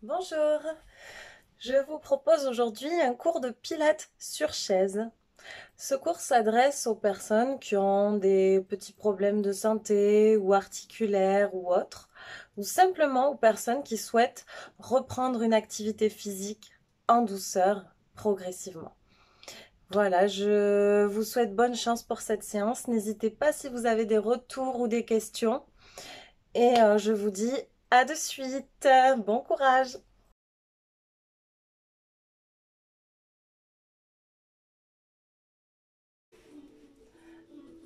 Bonjour, je vous propose aujourd'hui un cours de pilates sur chaise. Ce cours s'adresse aux personnes qui ont des petits problèmes de santé ou articulaires ou autres, ou simplement aux personnes qui souhaitent reprendre une activité physique en douceur progressivement. Voilà, je vous souhaite bonne chance pour cette séance. N'hésitez pas si vous avez des retours ou des questions. Et je vous dis à de suite. Bon courage!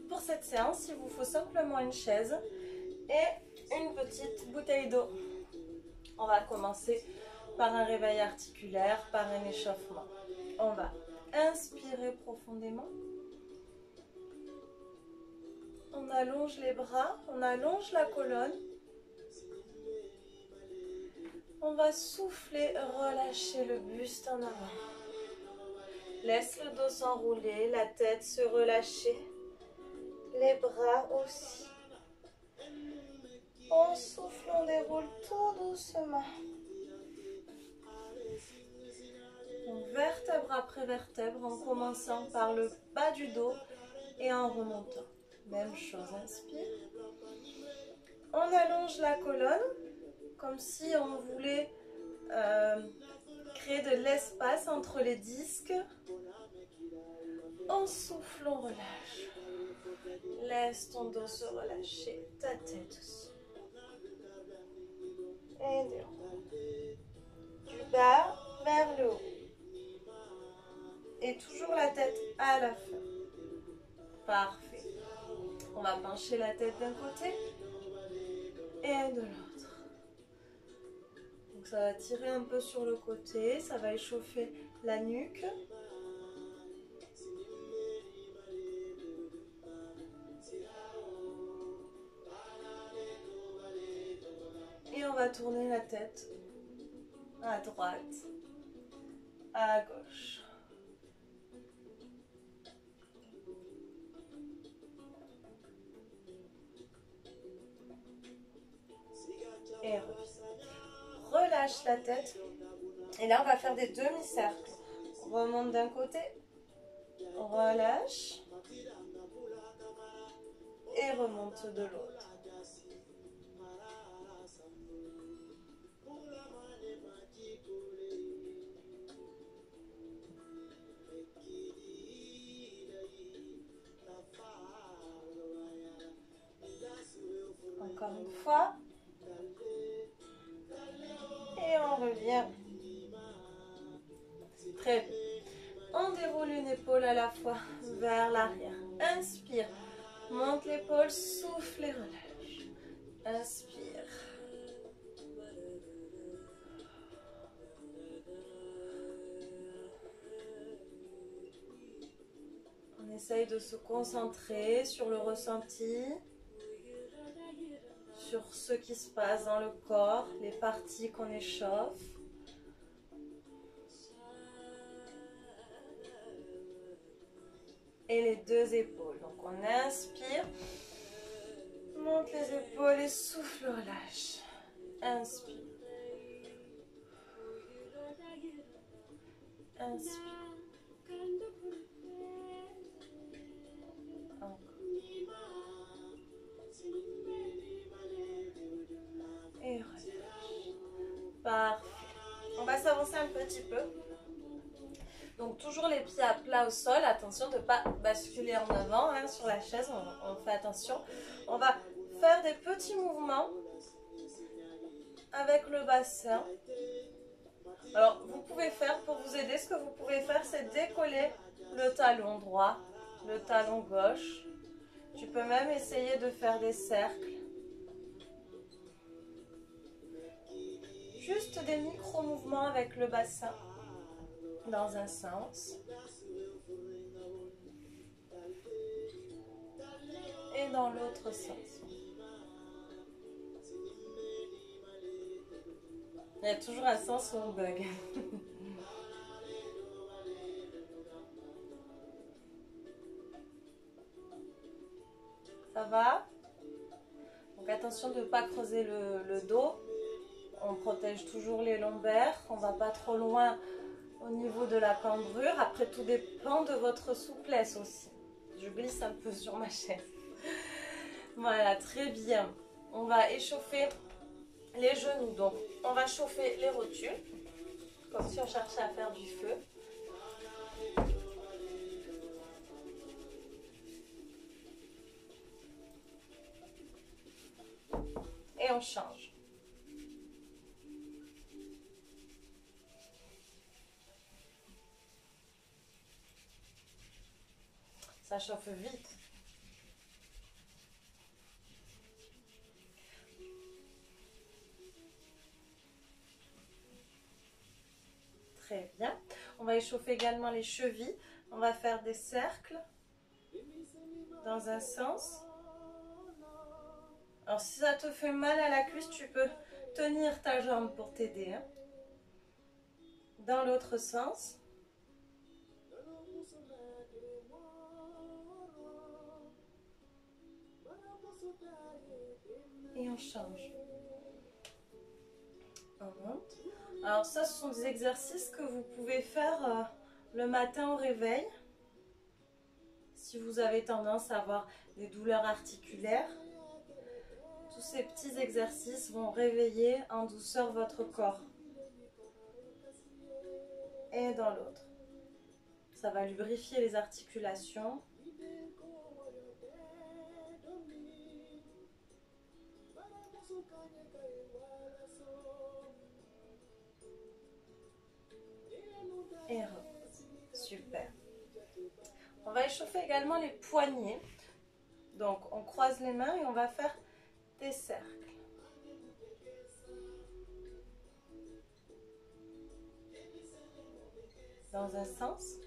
Pour cette séance, il vous faut simplement une chaise et une petite bouteille d'eau. On va commencer par un réveil articulaire, par un échauffement. On va inspirer profondément. On allonge les bras, on allonge la colonne. On va souffler, relâcher le buste en avant. Laisse le dos s'enrouler, la tête se relâcher. Les bras aussi. On souffle, on déroule tout doucement. Donc, vertèbre après vertèbre, en commençant par le bas du dos et en remontant. Même chose, inspire. On allonge la colonne, comme si on voulait créer de l'espace entre les disques. On souffle, on relâche. Laisse ton dos se relâcher, ta tête aussi. Et du bas vers le haut. Et toujours la tête à la fin. Parfait. On va pencher la tête d'un côté et de l'autre. Donc ça va tirer un peu sur le côté, ça va échauffer la nuque. Et on va tourner la tête à droite, à gauche. Et relâche la tête. Et là, on va faire des demi-cercles. On remonte d'un côté, relâche. Et remonte de l'autre. Encore une fois. Et on revient. Très bien. On déroule une épaule à la fois vers l'arrière. Inspire. Monte l'épaule, souffle et relâche. Inspire. On essaye de se concentrer sur le ressenti, sur ce qui se passe dans le corps, les parties qu'on échauffe. Et les deux épaules. Donc on inspire, monte les épaules et souffle, relâche. Inspire. Inspire. Encore. Et relâche. Parfait. On va s'avancer un petit peu. Donc toujours les pieds à plat au sol. Attention de ne pas basculer en avant hein, sur la chaise. On fait attention. On va faire des petits mouvements avec le bassin. Alors vous pouvez faire, pour vous aider, ce que vous pouvez faire c'est décoller le talon droit, le talon gauche. Tu peux même essayer de faire des cercles. Juste des micro-mouvements avec le bassin dans un sens. Et dans l'autre sens. Il y a toujours un sens où on bug. Ça va? Donc attention de ne pas creuser le dos. On protège toujours les lombaires, on ne va pas trop loin au niveau de la cambrure. Après, tout dépend de votre souplesse aussi. Je glisse un peu sur ma chaise. Voilà, très bien. On va échauffer les genoux. Donc, on va chauffer les rotules, comme si on cherchait à faire du feu. Et on change. Ça chauffe vite. Très bien. On va échauffer également les chevilles. On va faire des cercles dans un sens. Alors si ça te fait mal à la cuisse, tu peux tenir ta jambe pour t'aider. Hein. Dans l'autre sens. Et on change. On monte. Alors ça, ce sont des exercices que vous pouvez faire le matin au réveil. Si vous avez tendance à avoir des douleurs articulaires, tous ces petits exercices vont réveiller en douceur votre corps. Et dans l'autre. Ça va lubrifier les articulations. Et super. On va échauffer également les poignets. Donc on croise les mains et on va faire des cercles. Dans un sens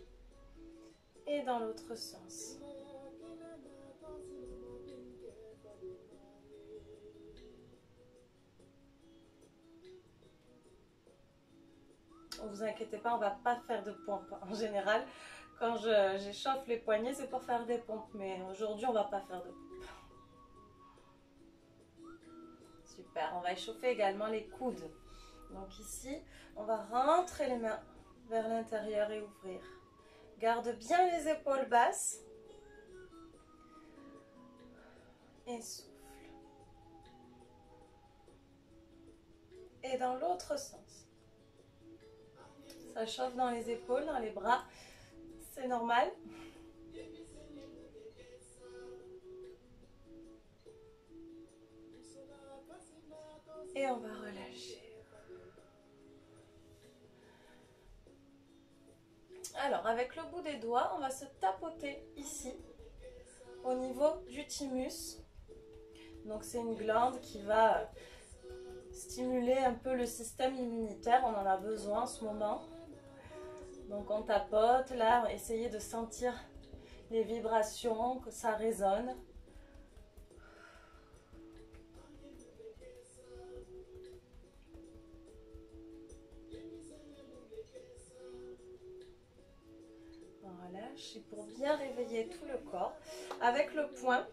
et dans l'autre sens. Ne vous inquiétez pas, on ne va pas faire de pompes. En général, quand j'échauffe les poignets, c'est pour faire des pompes. Mais aujourd'hui, on ne va pas faire de pompes. Super, on va échauffer également les coudes. Donc ici, on va rentrer les mains vers l'intérieur et ouvrir. Garde bien les épaules basses. Et souffle. Et dans l'autre sens. Ça chauffe dans les épaules, dans les bras. C'est normal. Et on va relâcher. Alors, avec le bout des doigts, on va se tapoter ici, au niveau du thymus. Donc, c'est une glande qui va stimuler un peu le système immunitaire. On en a besoin en ce moment. Donc, on tapote. Là, essayez de sentir les vibrations, que ça résonne. Relâche, et pour bien réveiller tout le corps, avec le poing,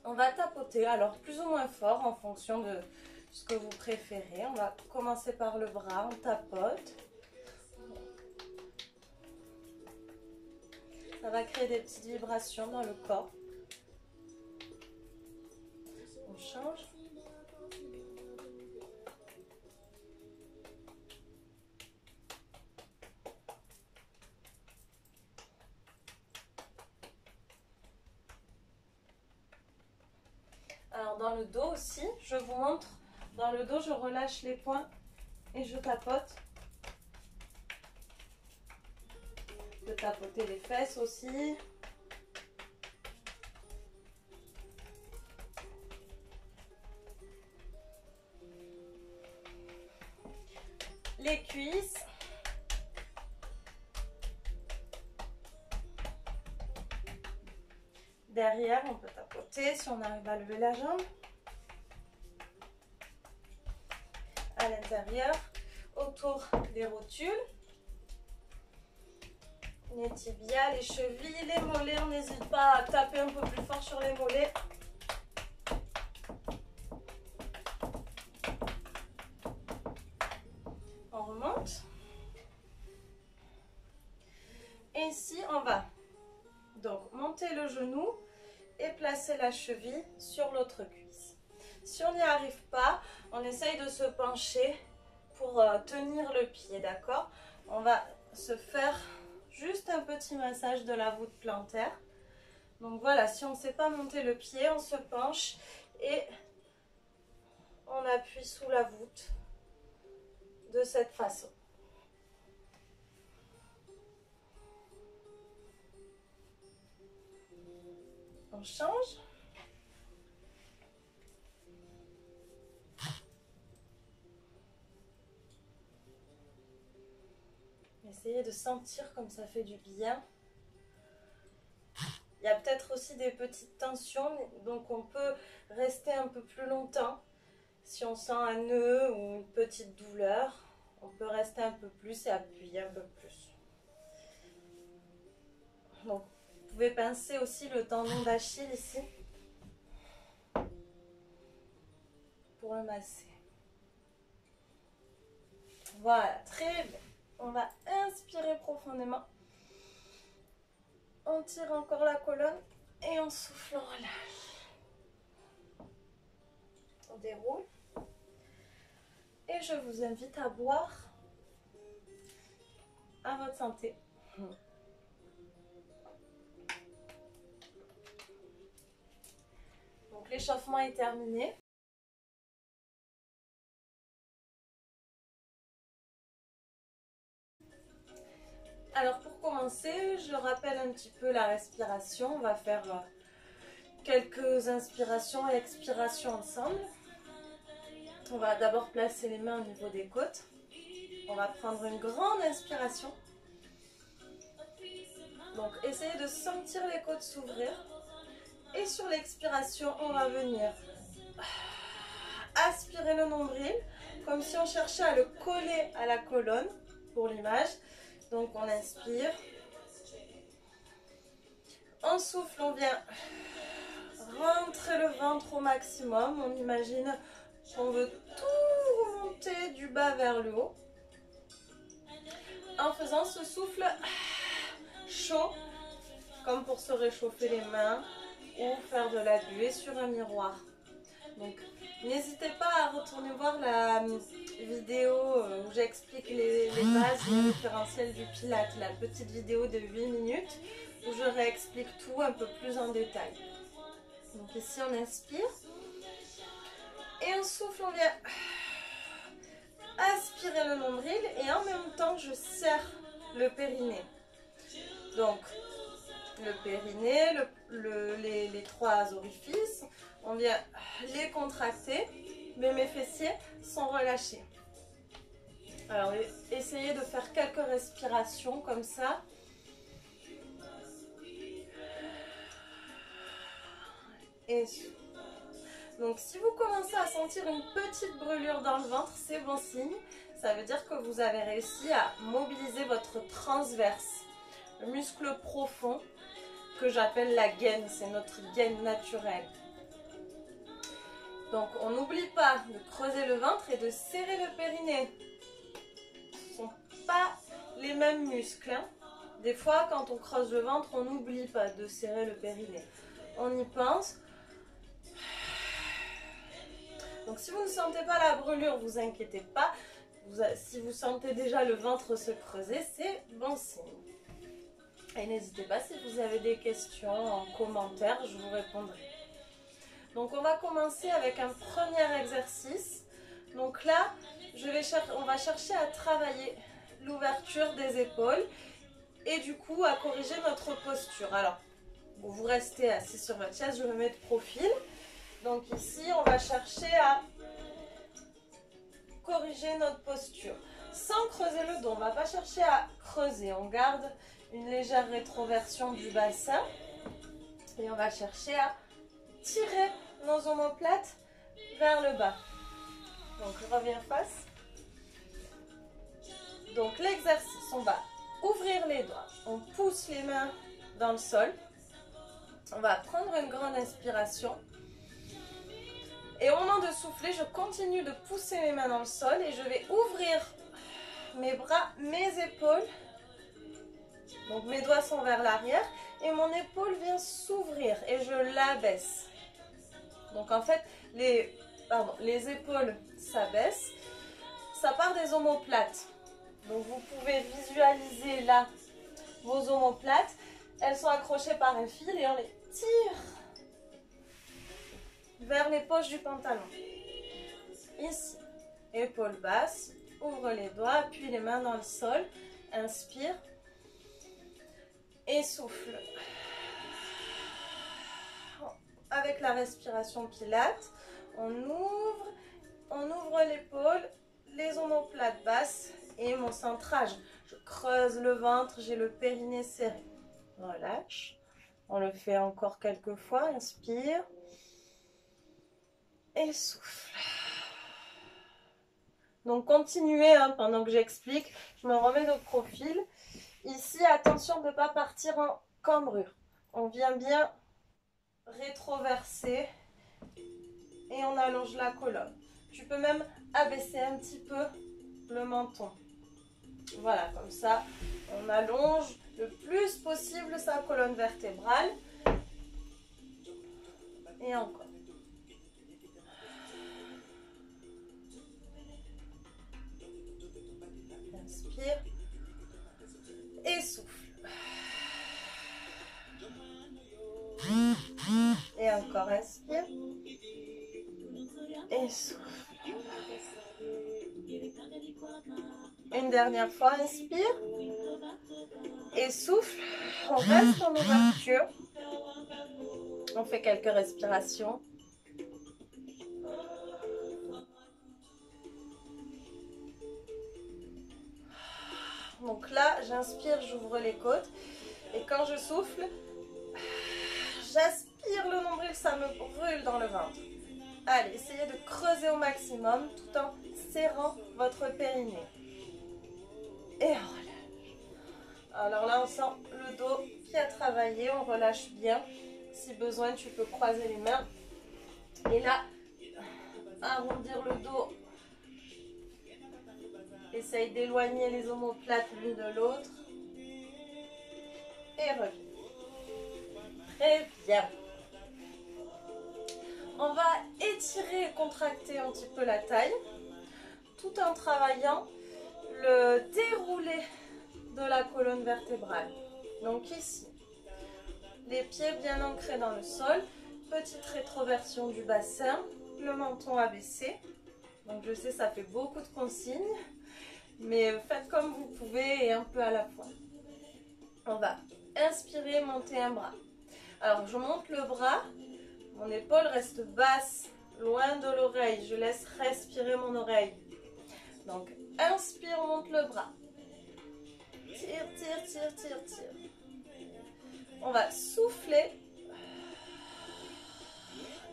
on va tapoter, alors plus ou moins fort en fonction de ce que vous préférez. On va commencer par le bras, on tapote. Ça va créer des petites vibrations dans le corps. On change. Alors dans le dos aussi, je vous montre, dans le dos je relâche les poings et je tapote. Je peux tapoter les fesses aussi. Les cuisses. Derrière, on peut tapoter si on arrive à lever la jambe. À l'intérieur, autour des rotules. Les tibias, les chevilles, les mollets. On n'hésite pas à taper un peu plus fort sur les mollets. ici, on va donc monter le genou et placer la cheville sur l'autre cuisse. Si on n'y arrive pas, on essaye de se pencher pour tenir le pied, d'accord? On va se faire juste un petit massage de la voûte plantaire. Donc voilà, si on ne sait pas monter le pied, on se penche et on appuie sous la voûte de cette façon. On change. Essayez de sentir comme ça fait du bien. Il y a peut-être aussi des petites tensions, donc on peut rester un peu plus longtemps. Si on sent un nœud ou une petite douleur, on peut rester un peu plus et appuyer un peu plus. Donc, vous pouvez pincer aussi le tendon d'Achille ici pour le masser. Voilà, très bien. On va inspirer profondément. On tire encore la colonne et on souffle, on relâche. On déroule. Et je vous invite à boire à votre santé. Donc l'échauffement est terminé. Alors pour commencer, je rappelle un petit peu la respiration. On va faire quelques inspirations et expirations ensemble. On va d'abord placer les mains au niveau des côtes. On va prendre une grande inspiration. Donc essayez de sentir les côtes s'ouvrir. Et sur l'expiration, on va venir aspirer le nombril, comme si on cherchait à le coller à la colonne pour l'image. Donc on inspire. On souffle, on vient rentrer le ventre au maximum. On imagine qu'on veut tout remonter du bas vers le haut. En faisant ce souffle chaud, comme pour se réchauffer les mains ou faire de la buée sur un miroir. Donc n'hésitez pas à retourner voir la vidéo où j'explique les bases, les référentiels du Pilate, la petite vidéo de 8 minutes où je réexplique tout un peu plus en détail. Donc ici on inspire et on souffle, on vient aspirer le nombril et en même temps je serre le périnée. Donc le périnée, les trois orifices, on vient les contracter, mais mes fessiers sont relâchés. Alors essayez de faire quelques respirations comme ça. Et donc si vous commencez à sentir une petite brûlure dans le ventre, c'est bon signe. Ça veut dire que vous avez réussi à mobiliser votre transverse, le muscle profond que j'appelle la gaine, c'est notre gaine naturelle. Donc on n'oublie pas de creuser le ventre et de serrer le périnée. Ce ne sont pas les mêmes muscles, hein. Des fois quand on creuse le ventre, on n'oublie pas de serrer le périnée. On y pense. Donc si vous ne sentez pas la brûlure, vous inquiétez pas. Si vous sentez déjà le ventre se creuser, c'est bon signe. Et n'hésitez pas si vous avez des questions en commentaire, je vous répondrai. Donc on va commencer avec un premier exercice. Donc là, on va chercher à travailler l'ouverture des épaules et du coup à corriger notre posture. Alors, vous restez assis sur votre chaise, je me mets de profil. Donc ici, on va chercher à corriger notre posture. Sans creuser le dos, on ne va pas chercher à creuser. On garde une légère rétroversion du bassin. Et on va chercher à tirer nos omoplates vers le bas. Donc je reviens face. Donc l'exercice, on va ouvrir les doigts. On pousse les mains dans le sol. On va prendre une grande inspiration. Et au moment de souffler, je continue de pousser mes mains dans le sol et je vais ouvrir mes bras, mes épaules Donc mes doigts sont vers l'arrière et mon épaule vient s'ouvrir et je l'abaisse. Donc en fait, les épaules s'abaissent, ça part des omoplates. Donc vous pouvez visualiser là vos omoplates, elles sont accrochées par un fil et on les tire vers les poches du pantalon. Ici, épaule basse, ouvre les doigts, appuie les mains dans le sol, inspire et souffle. Avec la respiration Pilates, on ouvre l'épaule, les omoplates basses et mon centrage. Je creuse le ventre, j'ai le périnée serré. Relâche. On le fait encore quelques fois. Inspire. Et souffle. Donc continuez pendant que j'explique. Je me remets de profil. Ici, attention de ne pas partir en cambrure. On vient bien rétroverser et on allonge la colonne. Tu peux même abaisser un petit peu le menton. Voilà, comme ça, on allonge le plus possible sa colonne vertébrale. Et encore. Inspire. Et souffle. Et encore, inspire. Et souffle. Une dernière fois, inspire. Et souffle. On reste en ouverture. On fait quelques respirations. Donc là, j'inspire, j'ouvre les côtes. Et quand je souffle, j'aspire le nombril, ça me brûle dans le ventre. Allez, essayez de creuser au maximum tout en serrant votre périnée. Et on relâche. Alors là, on sent le dos qui a travaillé, on relâche bien. Si besoin, tu peux croiser les mains. Et là, arrondir le dos. Essaye d'éloigner les omoplates l'une de l'autre. Et reviens. Très bien. On va étirer et contracter un petit peu la taille tout en travaillant le déroulé de la colonne vertébrale. Donc ici, les pieds bien ancrés dans le sol, petite rétroversion du bassin, le menton abaissé. Donc je sais, ça fait beaucoup de consignes, mais faites comme vous pouvez et un peu à la fois. On va inspirer, monter un bras. Alors je monte le bras, mon épaule reste basse, loin de l'oreille. Je laisse respirer mon oreille. Donc inspire, on monte le bras. Tire, tire, tire, tire, tire. On va souffler.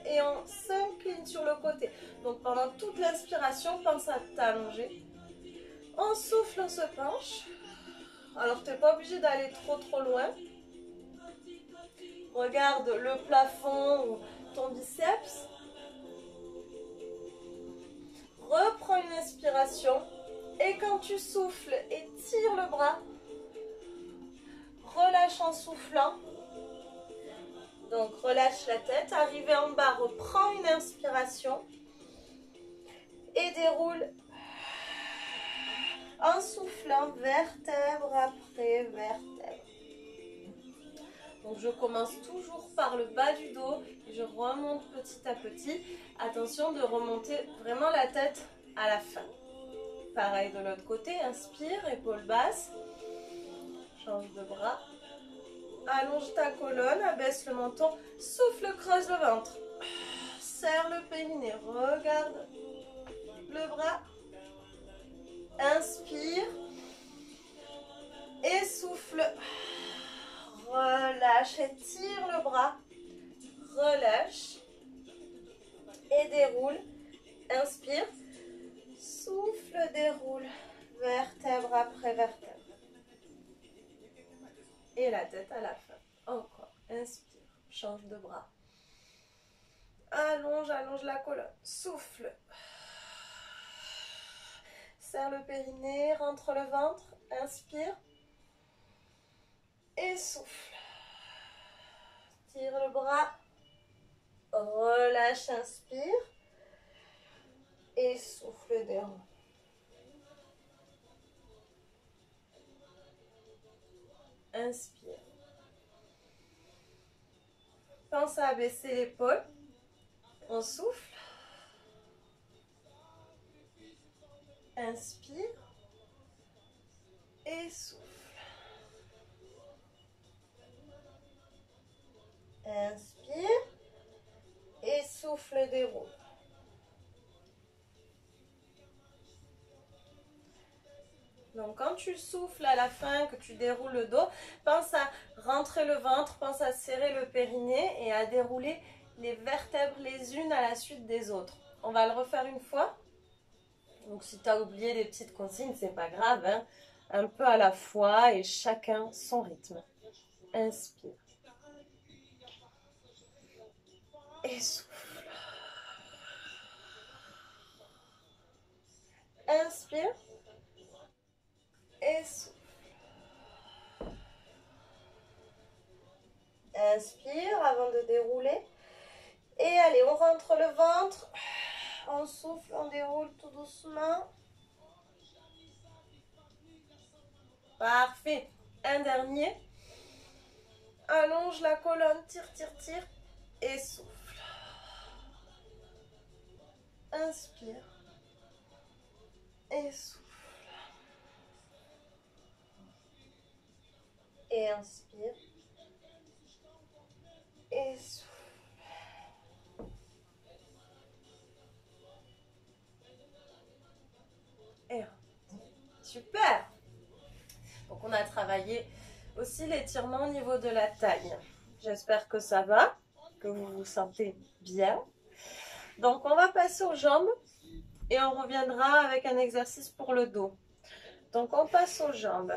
Et on s'incline sur le côté. Donc pendant toute l'inspiration, pense à t'allonger. On souffle, on se penche. Alors tu n'es pas obligé d'aller trop loin. Regarde le plafond ou ton biceps. Reprends une inspiration. Et quand tu souffles, étire le bras. Relâche en soufflant. Donc relâche la tête. Arrivé en bas, reprends une inspiration. Et déroule en soufflant vertèbre après vertèbre. Donc je commence toujours par le bas du dos et je remonte petit à petit. Attention de remonter vraiment la tête à la fin. Pareil de l'autre côté, inspire, épaule basse. Change de bras. Allonge ta colonne, abaisse le menton, souffle, creuse le ventre. Serre le périnée, regarde le bras. Inspire et souffle. Relâche, étire le bras. Relâche et déroule. Inspire, souffle, déroule. Vertèbre après vertèbre. Et la tête à la fin. Encore. Inspire, change de bras. Allonge, allonge la colonne. Souffle. Serre le périnée, rentre le ventre. Inspire. et souffle. Tire le bras, relâche, inspire et souffle, déroule. Inspire. Pense à abaisser l'épaule. On souffle. Inspire et souffle. Inspire et souffle, déroule. Donc quand tu souffles à la fin, que tu déroules le dos, pense à rentrer le ventre, pense à serrer le périnée et à dérouler les vertèbres les unes à la suite des autres. On va le refaire une fois. Donc si tu as oublié des petites consignes, c'est pas grave, hein. Un peu à la fois et chacun son rythme. Inspire. Et souffle. Inspire. Et souffle. Inspire avant de dérouler. Et allez, on rentre le ventre. On souffle, on déroule tout doucement. Parfait. Un dernier. Allonge la colonne, tire, tire, tire. Et souffle. Inspire. Et souffle. Et inspire. Et souffle. Et super. Donc on a travaillé aussi l'étirement au niveau de la taille. J'espère que ça va, que vous vous sentez bien. Donc on va passer aux jambes et on reviendra avec un exercice pour le dos. Donc on passe aux jambes.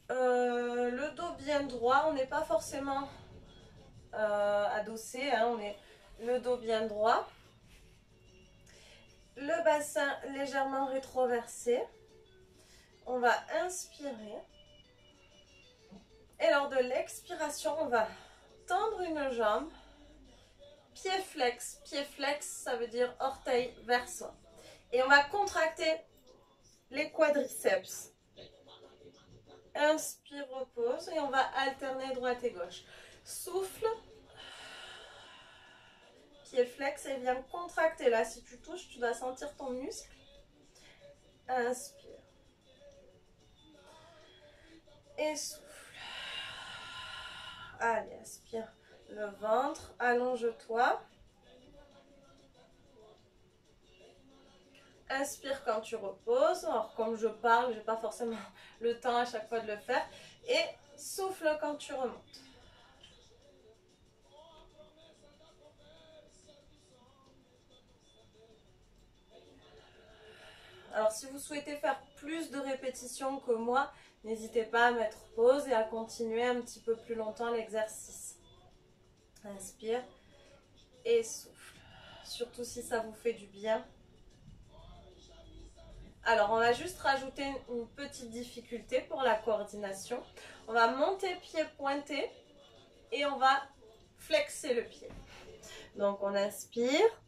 Le dos bien droit, on n'est pas forcément adossé, hein, on est le dos bien droit. Le bassin légèrement rétroversé. On va inspirer. Et lors de l'expiration, on va tendre une jambe. Pied flex. Pied flex, ça veut dire orteil vers soi. Et on va contracter les quadriceps. Inspire, repose. Et on va alterner droite et gauche. Souffle. Pied flex et viens contracter. Là, si tu touches, tu dois sentir ton muscle. Inspire. Et souffle. Allez, aspire le ventre. Allonge-toi. Inspire quand tu reposes. Alors, comme je parle, je n'ai pas forcément le temps à chaque fois de le faire. Et souffle quand tu remontes. Alors, si vous souhaitez faire plus de répétitions que moi, n'hésitez pas à mettre pause et à continuer un petit peu plus longtemps l'exercice. Inspire et souffle. Surtout si ça vous fait du bien. Alors, on va juste rajouter une petite difficulté pour la coordination. On va monter pied pointé et on va flexer le pied. Donc, on inspire.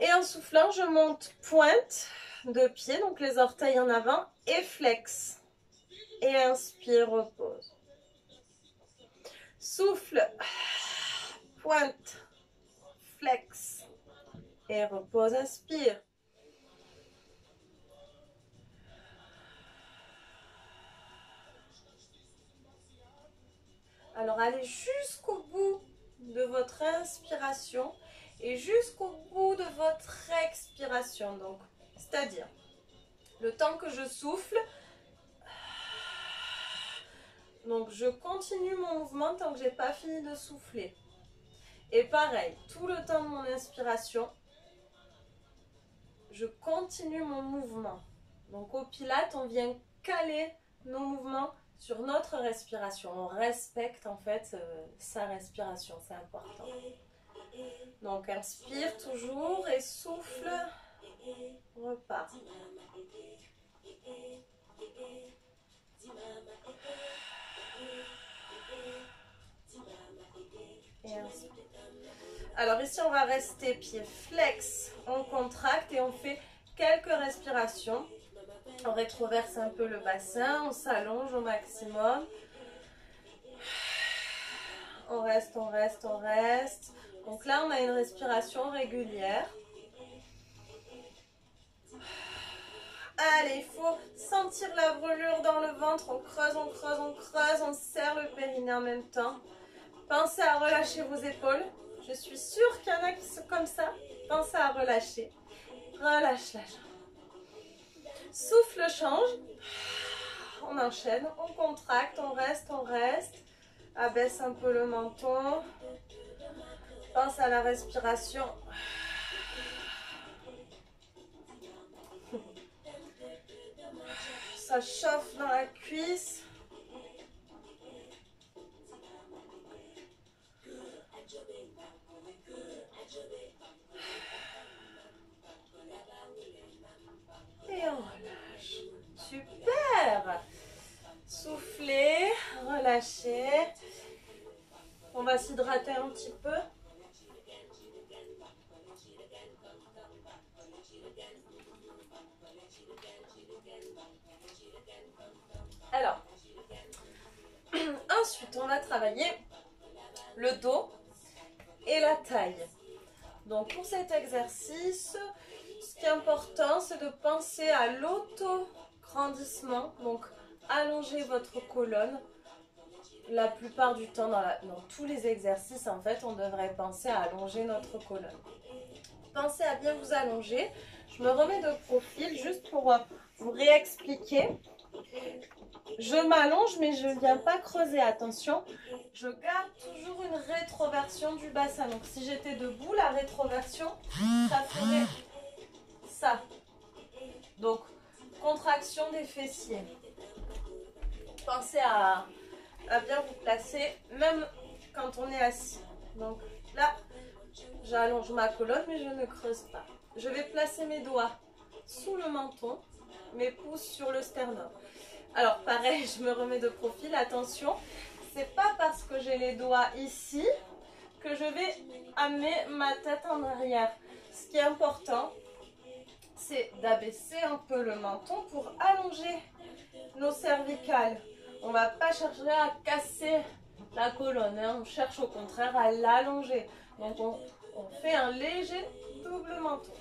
Et en soufflant, je monte pointe de pied, donc les orteils en avant, et flex. Et inspire, repose. Souffle, pointe, flex, et repose, inspire. Alors, allez jusqu'au bout de votre inspiration et jusqu'au bout de votre expiration. Donc, c'est-à-dire, le temps que je souffle, donc je continue mon mouvement tant que je n'ai pas fini de souffler. Et pareil, tout le temps de mon inspiration, je continue mon mouvement. Donc au Pilates, on vient caler nos mouvements sur notre respiration. On respecte en fait sa respiration, c'est important. Donc inspire toujours et souffle, repart. Alors ici, on va rester pied flex, on contracte et on fait quelques respirations. On rétroverse un peu le bassin, on s'allonge au maximum. On reste, on reste, on reste. Donc là, on a une respiration régulière. Allez, il faut sentir la brûlure dans le ventre. On creuse, on creuse, on creuse. On serre le périnée en même temps. Pensez à relâcher vos épaules. Je suis sûre qu'il y en a qui sont comme ça. Pensez à relâcher. Relâche la jambe. Souffle change. On enchaîne, on contracte, on reste, on reste. Abaisse un peu le menton. Pense à la respiration. Ça chauffe dans la cuisse. Et on relâche. Super! Soufflez, relâchez. On va s'hydrater un petit peu. Alors, ensuite, on va travailler le dos et la taille. Donc, pour cet exercice, ce qui est important, c'est de penser à l'auto-grandissement. Donc, allongez votre colonne. La plupart du temps, dans tous les exercices, en fait, on devrait penser à allonger notre colonne. Pensez à bien vous allonger. Je me remets de profil juste pour vous réexpliquer. Je m'allonge, mais je ne viens pas creuser. Attention, je garde toujours une rétroversion du bassin. Donc, si j'étais debout, la rétroversion, ça ferait ça. Donc, contraction des fessiers. Pensez à bien vous placer, même quand on est assis. Donc là, j'allonge ma colonne, mais je ne creuse pas. Je vais placer mes doigts sous le menton, mes pouces sur le sternum. Alors pareil, je me remets de profil, attention, c'est pas parce que j'ai les doigts ici que je vais amener ma tête en arrière. Ce qui est important, c'est d'abaisser un peu le menton pour allonger nos cervicales. On ne va pas chercher à casser la colonne, hein. On cherche au contraire à l'allonger. Donc on fait un léger double menton.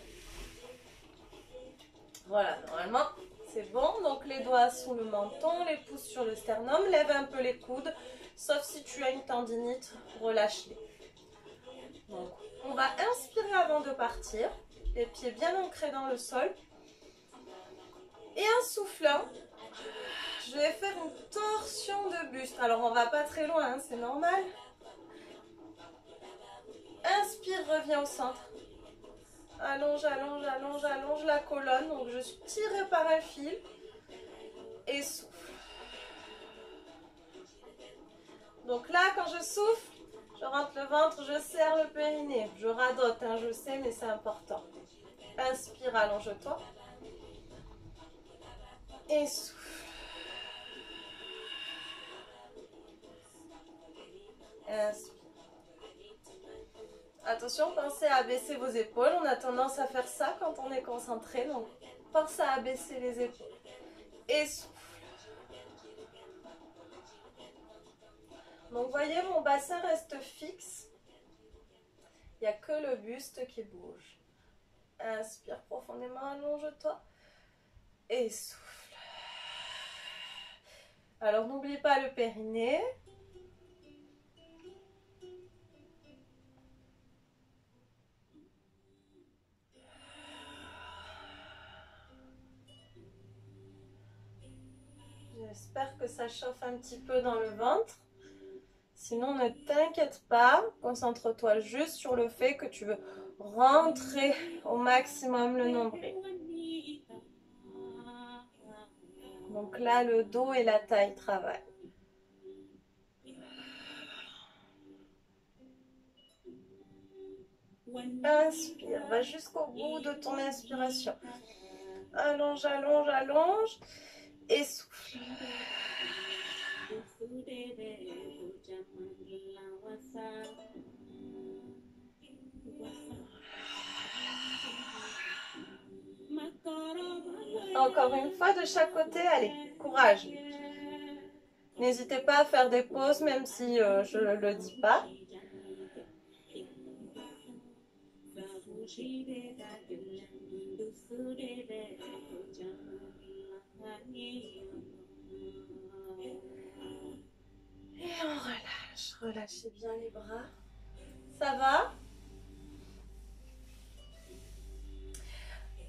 Voilà, normalement c'est bon. Donc les doigts sous le menton, les pouces sur le sternum, lève un peu les coudes. Sauf si tu as une tendinite, relâche-les. Donc on va inspirer avant de partir. Les pieds bien ancrés dans le sol. Et en soufflant, je vais faire une torsion de buste. Alors, on va pas très loin, hein, c'est normal. Inspire, reviens au centre. Allonge, allonge, allonge, allonge la colonne. Donc, je suis tirée par un fil. Et souffle. Donc là, quand je souffle, je rentre le ventre, je serre le périnée. Je radote, hein, je sais, mais c'est important. Inspire, allonge-toi. Et souffle. Inspire. Attention, pensez à abaisser vos épaules. On a tendance à faire ça quand on est concentré. Donc, pensez à abaisser les épaules. Et souffle. Donc, vous voyez, mon bassin reste fixe. Il n'y a que le buste qui bouge. Inspire profondément, allonge-toi. Et souffle. Alors, n'oublie pas le périnée. J'espère que ça chauffe un petit peu dans le ventre. Sinon, ne t'inquiète pas. Concentre-toi juste sur le fait que tu veux rentrer au maximum le nombril. Donc là, le dos et la taille travaillent. Inspire, va jusqu'au bout de ton inspiration. Allonge, allonge, allonge. Et souffle. Encore une fois de chaque côté, allez, courage. N'hésitez pas à faire des pauses même si je ne le dis pas. Et on relâche, relâchez bien les bras. Ça va?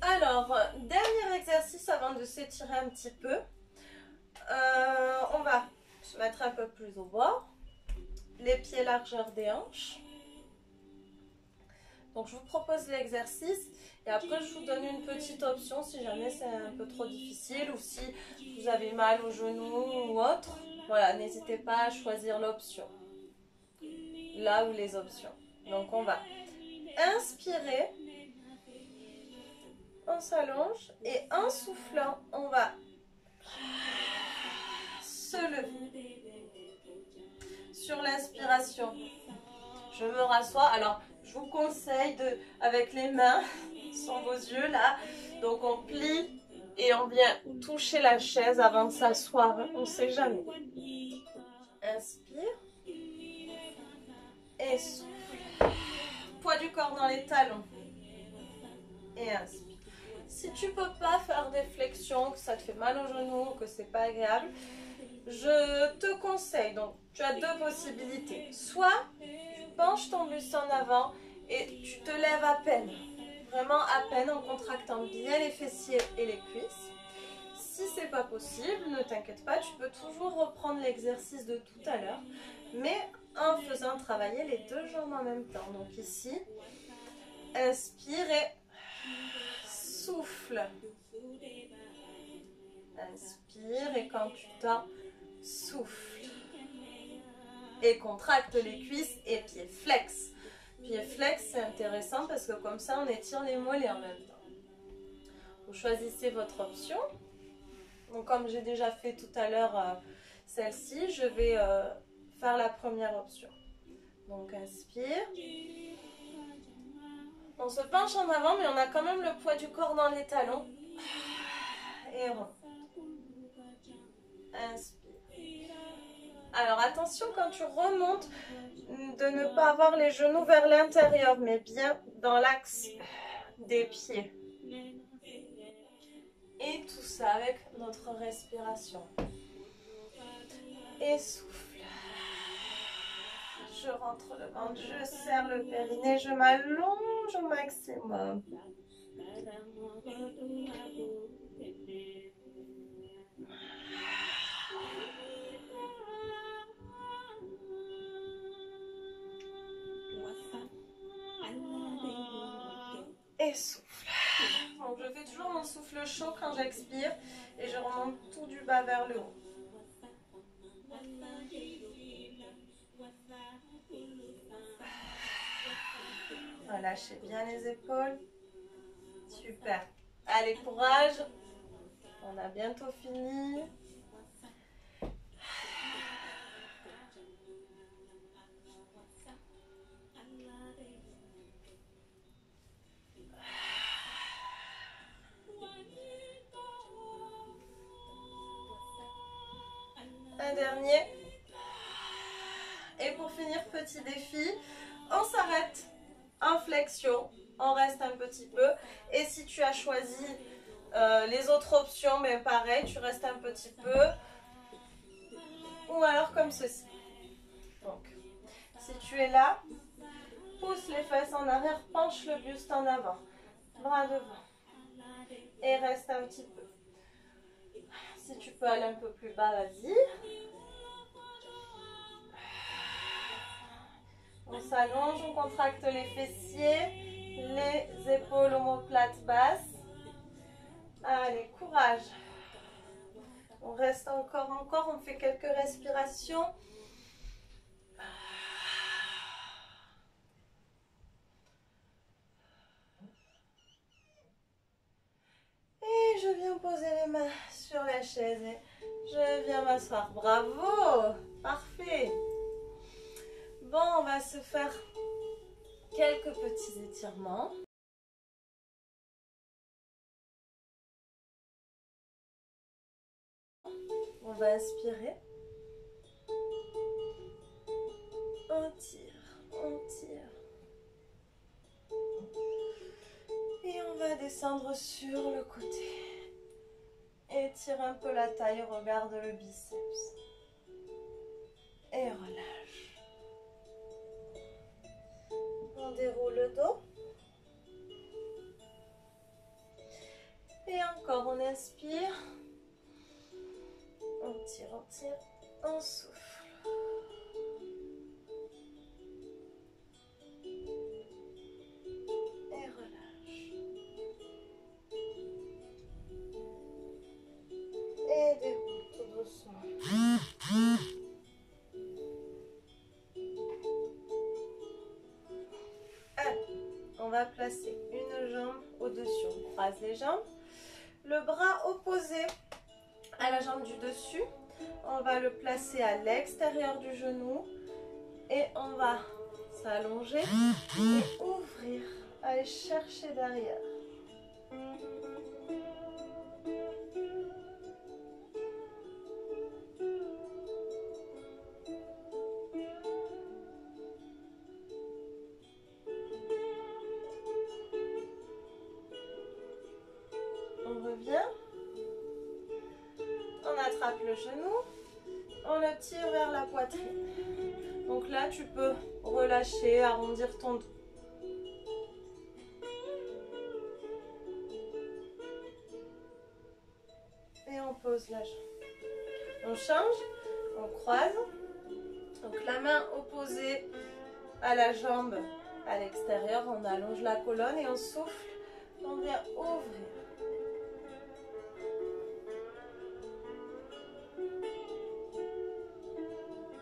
Alors, dernier exercice avant de s'étirer un petit peu. On va se mettre un peu plus au bord. Les pieds largeur des hanches. Donc je vous propose l'exercice et après je vous donne une petite option si jamais c'est un peu trop difficile ou si vous avez mal au genou ou autre. Voilà, n'hésitez pas à choisir l'option. Là où les options. Donc on va inspirer, on s'allonge et en soufflant, on va se lever. Sur l'inspiration, je me rassois. Alors je vous conseille avec les mains sur vos yeux là. Donc on plie et on vient toucher la chaise avant de s'asseoir. On ne sait jamais. Inspire. Et souffle. Poids du corps dans les talons. Et inspire. Si tu ne peux pas faire des flexions, que ça te fait mal au genou, que c'est pas agréable, je te conseille, donc tu as deux possibilités. Soit tu penches ton buste en avant et tu te lèves à peine. Vraiment à peine en contractant bien les fessiers et les cuisses. Si c'est pas possible, ne t'inquiète pas, tu peux toujours reprendre l'exercice de tout à l'heure, mais en faisant travailler les deux jambes en même temps. Donc ici, inspire et souffle. Inspire et quand tu tends, souffle. Et contracte les cuisses et pieds flex. Pieds flex, c'est intéressant parce que comme ça, on étire les mollets en même temps. Vous choisissez votre option. Donc comme j'ai déjà fait tout à l'heure celle-ci, je vais faire la première option. Donc inspire. On se penche en avant, mais on a quand même le poids du corps dans les talons. Et on inspire. Alors attention quand tu remontes, de ne pas avoir les genoux vers l'intérieur, mais bien dans l'axe des pieds. Et tout ça avec notre respiration. Et souffle. Je rentre le ventre, je serre le périnée, je m'allonge au maximum. Et souffle. Donc je fais toujours mon souffle chaud quand j'expire et je remonte tout du bas vers le haut. Relâchez bien les épaules. Super. Allez, courage. On a bientôt fini. Un dernier. Et pour finir, petit défi, on s'arrête en flexion, on reste un petit peu. Et si tu as choisi les autres options, mais pareil, tu restes un petit peu. Ou alors comme ceci. Donc, si tu es là, pousse les fesses en arrière, penche le buste en avant. Bras devant. Et reste un petit peu. Si tu peux aller un peu plus bas, vas-y. On s'allonge, on contracte les fessiers, les épaules omoplates basses. Allez, courage. On reste encore, on fait quelques respirations. Et je viens poser les mains sur la chaise et je viens m'asseoir. Bravo! Parfait! Bon, on va se faire quelques petits étirements. va inspirer. On tire, on tire. Et on va descendre sur le côté. Étire un peu la taille, regarde le biceps. Et relâche. On déroule le dos. Et encore, on inspire. On tire, on souffle. Et relâche. Et déroule tout doucement. Allez, on va placer une jambe au-dessus. On croise les jambes. Le bras opposé à la jambe du dessus, on va le placer à l'extérieur du genou et on va s'allonger et ouvrir, aller chercher derrière. On revient. On attrape le genou, on le tire vers la poitrine. Donc là, tu peux relâcher, arrondir ton dos. Et on pose la jambe. On change, on croise. Donc la main opposée à la jambe à l'extérieur, on allonge la colonne et on souffle. On vient ouvrir.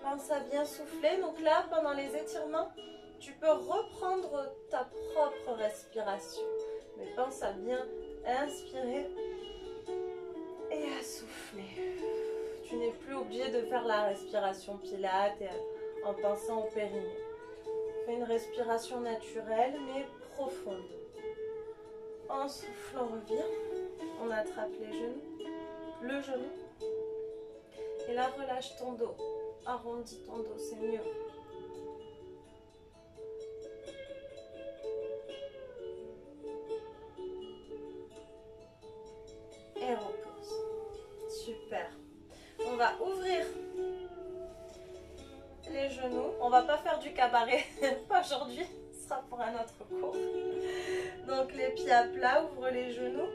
Pense à bien souffler. Donc là, pendant les étirements, tu peux reprendre ta propre respiration. Mais pense à bien inspirer et à souffler. Tu n'es plus obligé de faire la respiration pilate en pensant au périnée. Fais une respiration naturelle mais profonde. En souffle, on revient. On attrape les genoux, le genou. Et là, relâche ton dos. Arrondis ton dos, c'est mieux. Et repose. Super. On va ouvrir les genoux. On va pas faire du cabaret aujourd'hui. Ce sera pour un autre cours. Donc les pieds à plat, ouvre les genoux.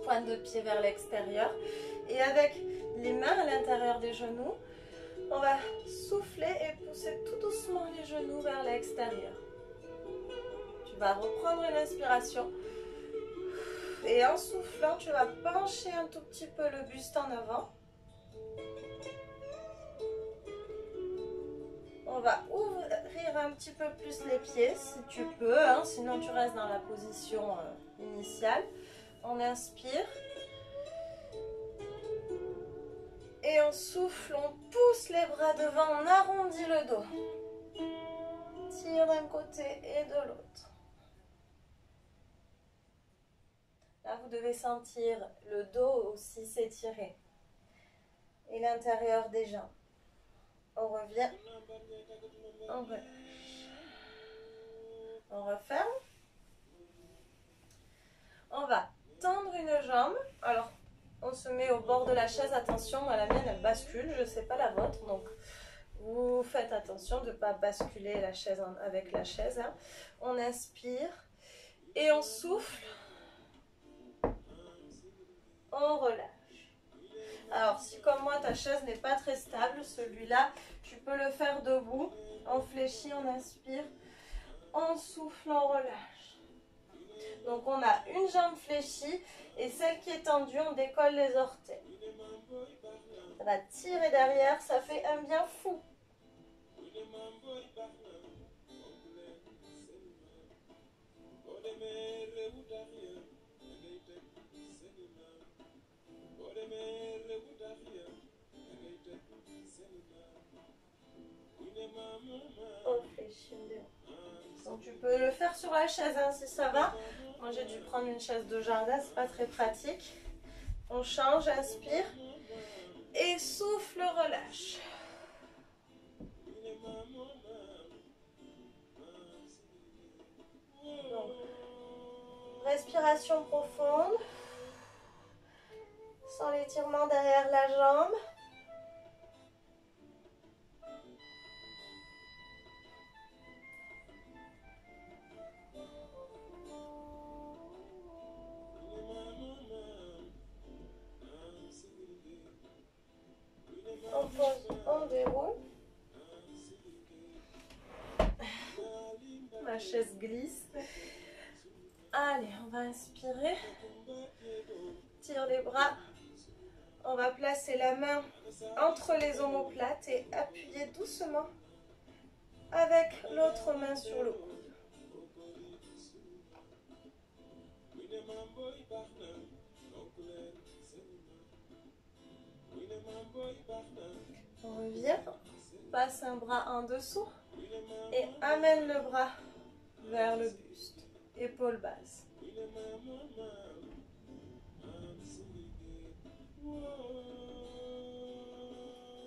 Pointe de pied vers l'extérieur. Et avec les mains à l'intérieur des genoux, on va souffler et pousser tout doucement les genoux vers l'extérieur. Tu vas reprendre une inspiration. Et en soufflant, tu vas pencher un tout petit peu le buste en avant. On va ouvrir un petit peu plus les pieds si tu peux, hein, sinon tu restes dans la position initiale. On inspire. Et on souffle, on pousse les bras devant, on arrondit le dos. Tire d'un côté et de l'autre. Là, vous devez sentir le dos aussi s'étirer. Et l'intérieur des jambes. On revient. On relâche. On referme. On va tendre une jambe. Alors, on se met au bord de la chaise. Attention, moi, la mienne, elle bascule. Je ne sais pas la vôtre. Donc, vous faites attention de ne pas basculer la chaise avec la chaise. Hein. On inspire. Et on souffle. On relâche. Alors, si comme moi, ta chaise n'est pas très stable, celui-là, tu peux le faire debout. On fléchit, on inspire. On souffle, on relâche. Donc, on a une jambe fléchie et celle qui est tendue, on décolle les orteils. Ça va tirer derrière, ça fait un bien fou. On fléchit. Donc tu peux le faire sur la chaise hein, si ça va. Moi j'ai dû prendre une chaise de jardin, c'est pas très pratique. On change, inspire. Et souffle, relâche. Donc, respiration profonde. Sans l'étirement derrière la jambe. On pose, on déroule. Ma chaise glisse. Allez, on va inspirer. Tire les bras. On va placer la main entre les omoplates et appuyer doucement avec l'autre main sur le coude. On revient, passe un bras en dessous et amène le bras vers le buste, épaule basse.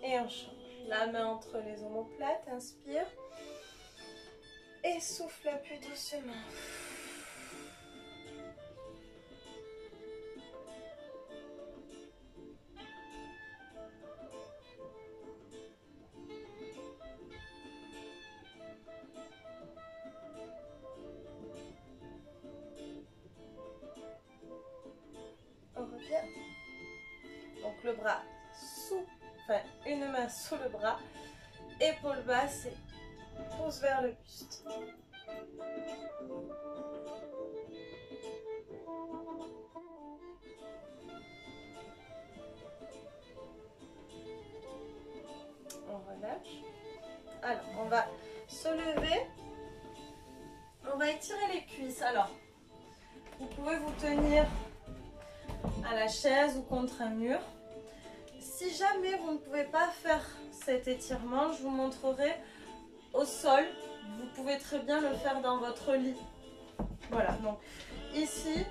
Et on change. La main entre les omoplates, inspire. Et souffle, appuie doucement. On revient. Donc le bras une main sous le bras, épaule basse et pousse vers le buste. On relâche. Alors, on va se lever. On va étirer les cuisses. Alors, vous pouvez vous tenir à la chaise ou contre un mur. Si jamais vous ne pouvez pas faire cet étirement, je vous montrerai au sol. Vous pouvez très bien le faire dans votre lit. Voilà, donc ici,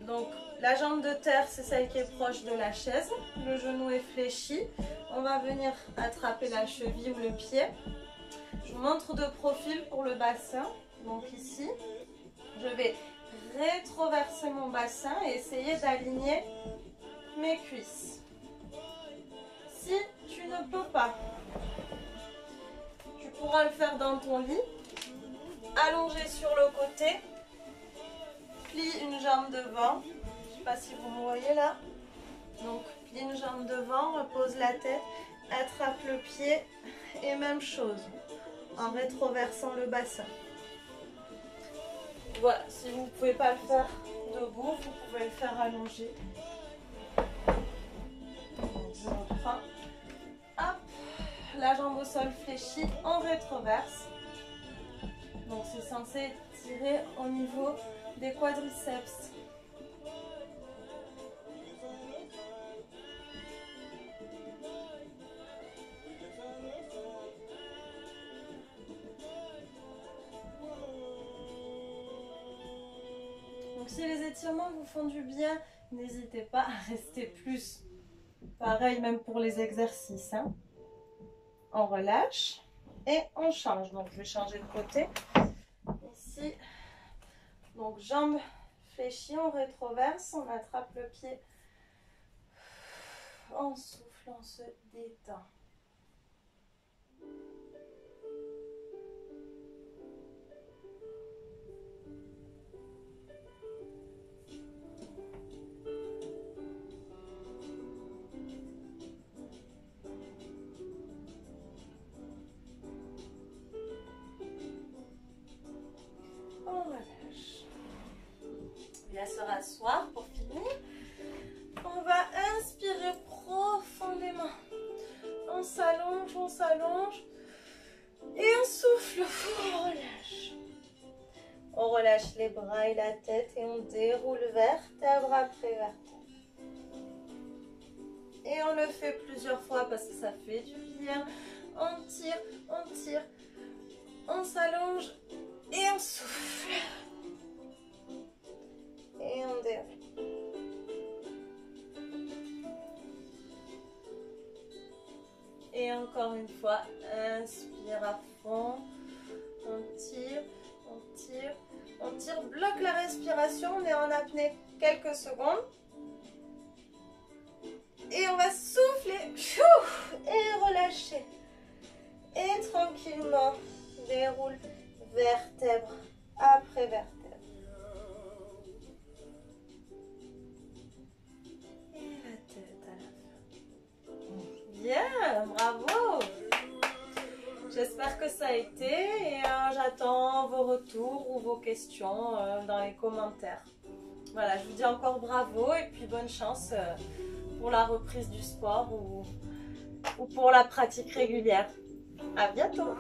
donc la jambe de terre, c'est celle qui est proche de la chaise. Le genou est fléchi. On va venir attraper la cheville ou le pied. Je vous montre de profil pour le bassin. Donc ici, je vais rétroverser mon bassin et essayer d'aligner mes cuisses. Si tu ne peux pas, tu pourras le faire dans ton lit, allongé sur le côté, plie une jambe devant, je ne sais pas si vous me voyez là, donc plie une jambe devant, repose la tête, attrape le pied et même chose, en rétroversant le bassin. Voilà, si vous ne pouvez pas le faire debout, vous pouvez le faire allongé. Donc, je reprends. Hop, la jambe au sol fléchie, on rétroverse. Donc c'est censé tirer au niveau des quadriceps. Donc si les étirements vous font du bien, n'hésitez pas à rester plus. Pareil même pour les exercices. Hein. On relâche et on change. Donc je vais changer de côté. Ici, donc jambes fléchies, on rétroverse, on attrape le pied. On souffle, on se détend. On relâche. On va se rasseoir pour finir. On va inspirer profondément. On s'allonge. Et on souffle. On relâche. On relâche les bras et la tête et on déroule vertèbre après vertèbre. Et on le fait plusieurs fois parce que ça fait du bien. On tire. On s'allonge et on souffle. Et on déroule. Et encore une fois, inspire à fond. On tire, on tire, on tire. Bloque la respiration, on est en apnée quelques secondes. Et on va souffler. Et relâcher. Et tranquillement, déroule vertèbre après vertèbre. Et la tête à la fin. Bien, bravo. J'espère que ça a été et j'attends vos retours ou vos questions dans les commentaires. Voilà, je vous dis encore bravo et puis bonne chance pour la reprise du sport ou pour la pratique régulière. À bientôt!